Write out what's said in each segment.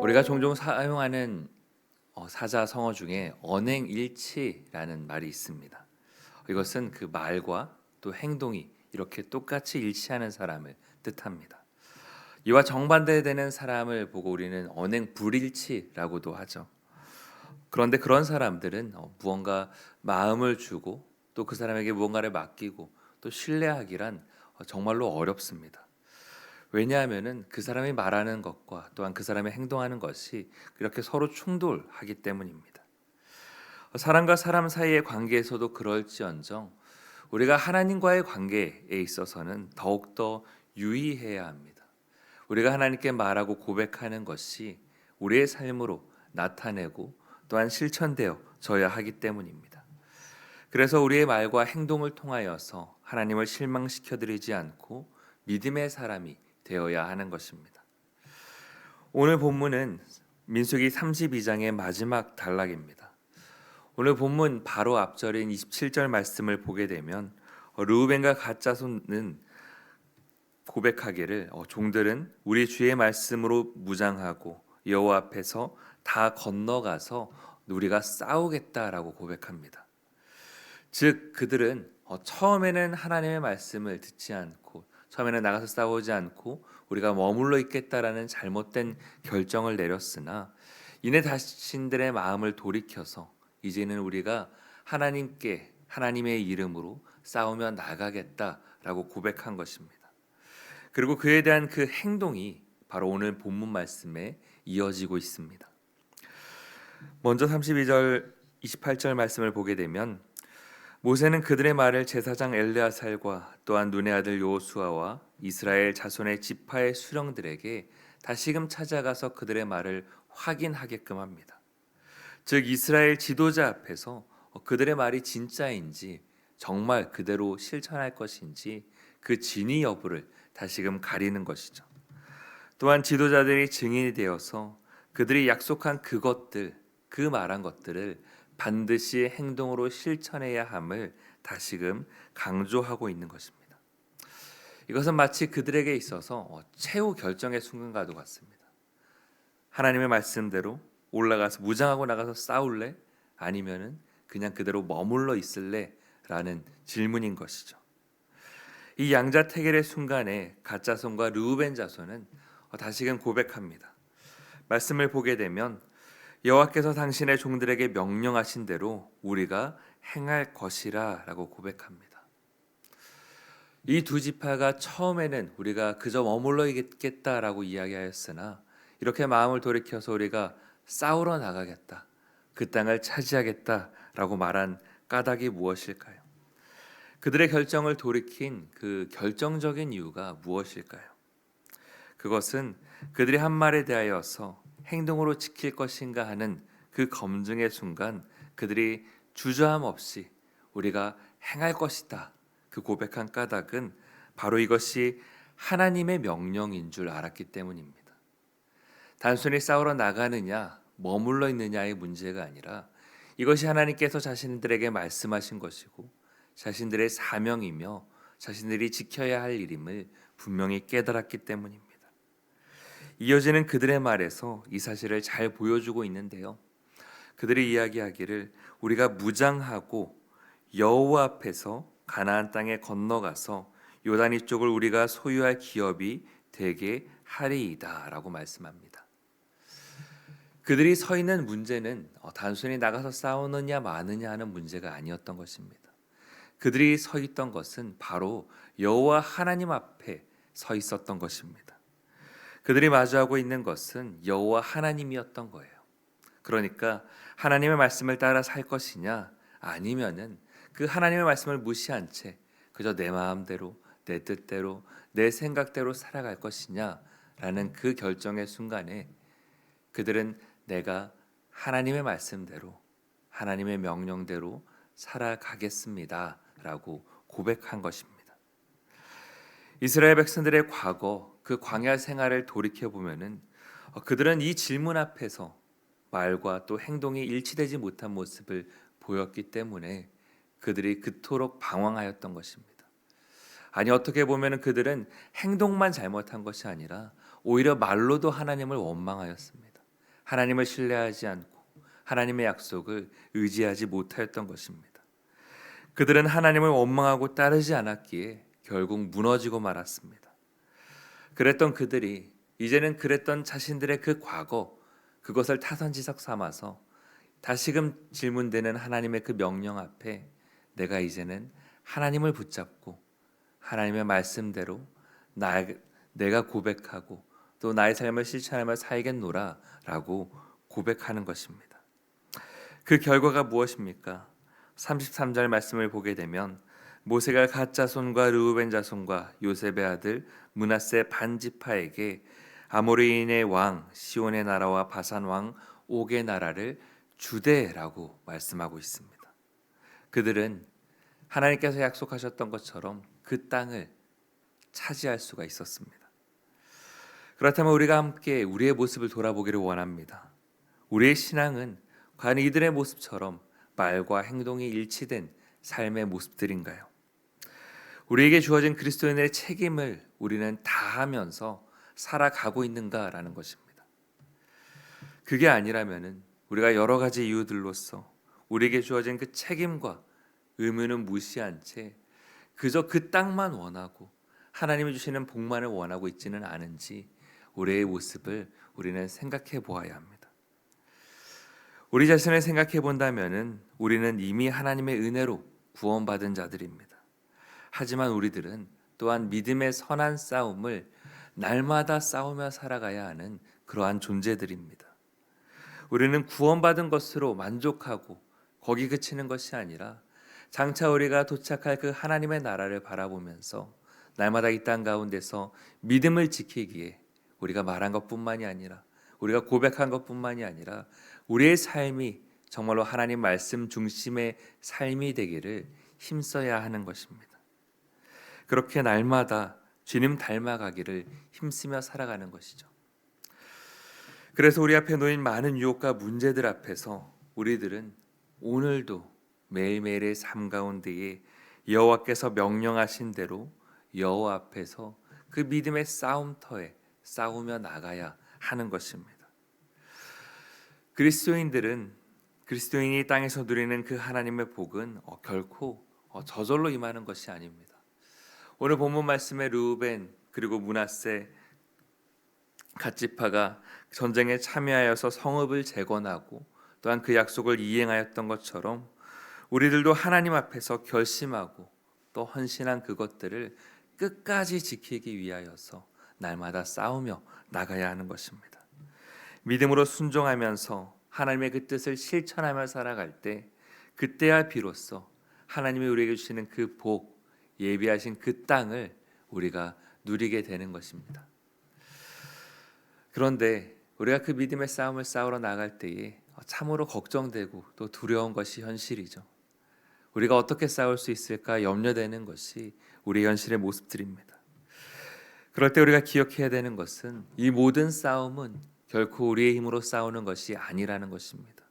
우리가 종종 사용하는 사자성어 중에 언행일치라는 말이 있습니다. 이것은 그 말과 또 행동이 이렇게 똑같이 일치하는 사람을 뜻합니다. 이와 정반대되는 사람을 보고 우리는 언행불일치라고도 하죠. 그런데 그런 사람들은 무언가 마음을 주고 또 그 사람에게 무언가를 맡기고 또 신뢰하기란 정말로 어렵습니다. 왜냐하면은 그 사람이 말하는 것과 또한 그 사람이 행동하는 것이 그렇게 서로 충돌하기 때문입니다. 사람과 사람 사이의 관계에서도 그럴지언정 우리가 하나님과의 관계에 있어서는 더욱더 유의해야 합니다. 우리가 하나님께 말하고 고백하는 것이 우리의 삶으로 나타내고 또한 실천되어져야 하기 때문입니다. 그래서 우리의 말과 행동을 통하여서 하나님을 실망시켜 드리지 않고 믿음의 사람이 되어야 하는 것입니다. 오늘 본문은 민수기 32장의 마지막 단락입니다. 오늘 본문 바로 앞절인 27절 말씀을 보게 되면 르우벤과 갓 자손은 고백하기를 종들은 우리 주의 말씀으로 무장하고 여호와 앞에서 다 건너가서 우리가 싸우겠다라고 고백합니다. 즉 그들은 처음에는 하나님의 말씀을 듣지 않고 처음에는 나가서 싸우지 않고 우리가 머물러 있겠다라는 잘못된 결정을 내렸으나 이내 자신들의 마음을 돌이켜서 이제는 우리가 하나님께 하나님의 이름으로 싸우며 나가겠다라고 고백한 것입니다. 그리고 그에 대한 그 행동이 바로 오늘 본문 말씀에 이어지고 있습니다. 먼저 32절 28절 말씀을 보게 되면 모세는 그들의 말을 제사장 엘르아살과 또한 눈의 아들 여호수아와 이스라엘 자손의 지파의 수령들에게 다시금 찾아가서 그들의 말을 확인하게끔 합니다. 즉 이스라엘 지도자 앞에서 그들의 말이 진짜인지 정말 그대로 실천할 것인지 그 진위 여부를 다시금 가리는 것이죠. 또한 지도자들이 증인이 되어서 그들이 약속한 그것들, 그 말한 것들을 반드시 행동으로 실천해야 함을 다시금 강조하고 있는 것입니다. 이것은 마치 그들에게 있어서 최후 결정의 순간과도 같습니다. 하나님의 말씀대로 올라가서 무장하고 나가서 싸울래? 아니면은 그냥 그대로 머물러 있을래? 라는 질문인 것이죠. 이 양자택일의 순간에 갓 자손과 르우벤 자손은 다시금 고백합니다. 말씀을 보게 되면 여호와께서 당신의 종들에게 명령하신 대로 우리가 행할 것이라 라고 고백합니다. 이 두 지파가 처음에는 우리가 그저 머물러 있겠다라고 이야기하였으나 이렇게 마음을 돌이켜서 우리가 싸우러 나가겠다, 그 땅을 차지하겠다라고 말한 까닭이 무엇일까요? 그들의 결정을 돌이킨 그 결정적인 이유가 무엇일까요? 그것은 그들이 한 말에 대하여서 행동으로 지킬 것인가 하는 그 검증의 순간 그들이 주저함 없이 우리가 행할 것이다 그 고백한 까닭은 바로 이것이 하나님의 명령인 줄 알았기 때문입니다. 단순히 싸우러 나가느냐 머물러 있느냐의 문제가 아니라 이것이 하나님께서 자신들에게 말씀하신 것이고 자신들의 사명이며 자신들이 지켜야 할 일임을 분명히 깨달았기 때문입니다. 이어지는 그들의 말에서 이 사실을 잘 보여주고 있는데요. 그들이 이야기하기를 우리가 무장하고 여호와 앞에서 가나안 땅에 건너가서 요단 이쪽을 우리가 소유할 기업이 되게 하리이다라고 말씀합니다. 그들이 서 있는 문제는 단순히 나가서 싸우느냐 마느냐 하는 문제가 아니었던 것입니다. 그들이 서 있던 것은 바로 여호와 하나님 앞에 서 있었던 것입니다. 그들이 마주하고 있는 것은 여호와 하나님이었던 거예요. 그러니까 하나님의 말씀을 따라 살 것이냐 아니면은 그 하나님의 말씀을 무시한 채 그저 내 마음대로 내 뜻대로 내 생각대로 살아갈 것이냐라는 그 결정의 순간에 그들은 내가 하나님의 말씀대로 하나님의 명령대로 살아가겠습니다 라고 고백한 것입니다. 이스라엘 백성들의 과거 그 광야 생활을 돌이켜 보면은 그들은 이 질문 앞에서 말과 또 행동이 일치되지 못한 모습을 보였기 때문에 그들이 그토록 방황하였던 것입니다. 아니 어떻게 보면은 그들은 행동만 잘못한 것이 아니라 오히려 말로도 하나님을 원망하였습니다. 하나님을 신뢰하지 않고 하나님의 약속을 의지하지 못하였던 것입니다. 그들은 하나님을 원망하고 따르지 않았기에 결국 무너지고 말았습니다. 그랬던 그들이 이제는 그랬던 자신들의 그 과거, 그것을 타산지석 삼아서 다시금 질문되는 하나님의 그 명령 앞에 내가 이제는 하나님을 붙잡고 하나님의 말씀대로 내가 고백하고 또 나의 삶을 실천하며 살겠노라 라고 고백하는 것입니다. 그 결과가 무엇입니까? 33절 말씀을 보게 되면 모세가 갓 자손과 르우벤 자손과 요셉의 아들 므낫세 반 지파에게 아모리인의 왕 시온의 나라와 바산 왕 옥의 나라를 주되라고 말씀하고 있습니다. 그들은 하나님께서 약속하셨던 것처럼 그 땅을 차지할 수가 있었습니다. 그렇다면 우리가 함께 우리의 모습을 돌아보기를 원합니다. 우리의 신앙은 과연 이들의 모습처럼 말과 행동이 일치된 삶의 모습들인가요? 우리에게 주어진 그리스도인의 책임을 우리는 다하면서 살아가고 있는가라는 것입니다. 그게 아니라면은 우리가 여러 가지 이유들로서 우리에게 주어진 그 책임과 의무는 무시한 채 그저 그 땅만 원하고 하나님이 주시는 복만을 원하고 있지는 않은지 우리의 모습을 우리는 생각해 보아야 합니다. 우리 자신을 생각해 본다면은 우리는 이미 하나님의 은혜로 구원받은 자들입니다. 하지만 우리들은 또한 믿음의 선한 싸움을 날마다 싸우며 살아가야 하는 그러한 존재들입니다. 우리는 구원받은 것으로 만족하고 거기 그치는 것이 아니라 장차 우리가 도착할 그 하나님의 나라를 바라보면서 날마다 이 땅 가운데서 믿음을 지키기에 우리가 말한 것뿐만이 아니라 우리가 고백한 것뿐만이 아니라 우리의 삶이 정말로 하나님 말씀 중심의 삶이 되기를 힘써야 하는 것입니다. 그렇게 날마다 주님 닮아가기를 힘쓰며 살아가는 것이죠. 그래서 우리 앞에 놓인 많은 유혹과 문제들 앞에서 우리들은 오늘도 매일매일의 삶 가운데에 여호와께서 명령하신 대로 여호와 앞에서 그 믿음의 싸움터에 싸우며 나가야 하는 것입니다. 그리스도인이 땅에서 누리는 그 하나님의 복은 결코 저절로 임하는 것이 아닙니다. 오늘 본문 말씀에 르우벤 그리고 므낫세 갓지파가 전쟁에 참여하여서 성읍을 재건하고 또한 그 약속을 이행하였던 것처럼 우리들도 하나님 앞에서 결심하고 또 헌신한 그것들을 끝까지 지키기 위하여서 날마다 싸우며 나가야 하는 것입니다. 믿음으로 순종하면서 하나님의 그 뜻을 실천하며 살아갈 때 그때야 비로소 하나님이 우리에게 주시는 그 복, 예비하신 그 땅을 우리가 누리게 되는 것입니다. 그런데 우리가 그 믿음의 싸움을 싸우러 나갈 때에 참으로 걱정되고 또 두려운 것이 현실이죠. 우리가 어떻게 싸울 수 있을까 염려되는 것이 우리의 현실의 모습들입니다. 그럴 때 우리가 기억해야 되는 것은 이 모든 싸움은 결코 우리의 힘으로 싸우는 것이 아니라는 것입니다.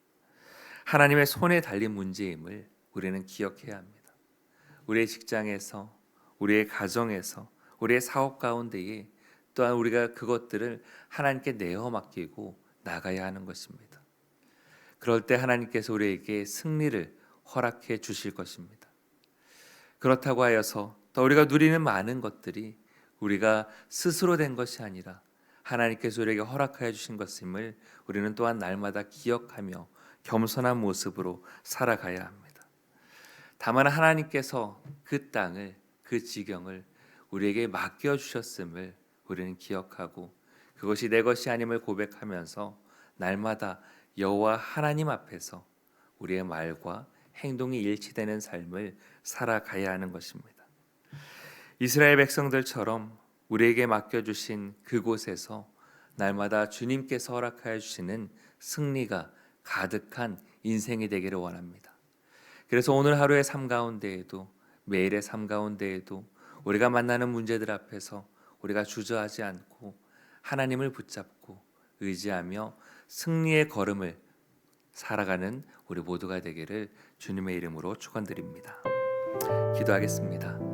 하나님의 손에 달린 문제임을 우리는 기억해야 합니다. 우리의 직장에서, 우리의 가정에서, 우리의 사업 가운데에 또한 우리가 그것들을 하나님께 내어 맡기고 나가야 하는 것입니다. 그럴 때 하나님께서 우리에게 승리를 허락해 주실 것입니다. 그렇다고 하여서 또 우리가 누리는 많은 것들이 우리가 스스로 된 것이 아니라 하나님께서 우리에게 허락하여 주신 것임을 우리는 또한 날마다 기억하며 겸손한 모습으로 살아가야 합니다. 다만 하나님께서 그 땅을, 그 지경을 우리에게 맡겨주셨음을 우리는 기억하고 그것이 내 것이 아님을 고백하면서 날마다 여호와 하나님 앞에서 우리의 말과 행동이 일치되는 삶을 살아가야 하는 것입니다. 이스라엘 백성들처럼 우리에게 맡겨주신 그곳에서 날마다 주님께서 허락하여 주시는 승리가 가득한 인생이 되기를 원합니다. 그래서 오늘 하루의 삶 가운데에도 매일의 삶 가운데에도 우리가 만나는 문제들 앞에서 우리가 주저하지 않고 하나님을 붙잡고 의지하며 승리의 걸음을 살아가는 우리 모두가 되기를 주님의 이름으로 축원드립니다. 기도하겠습니다.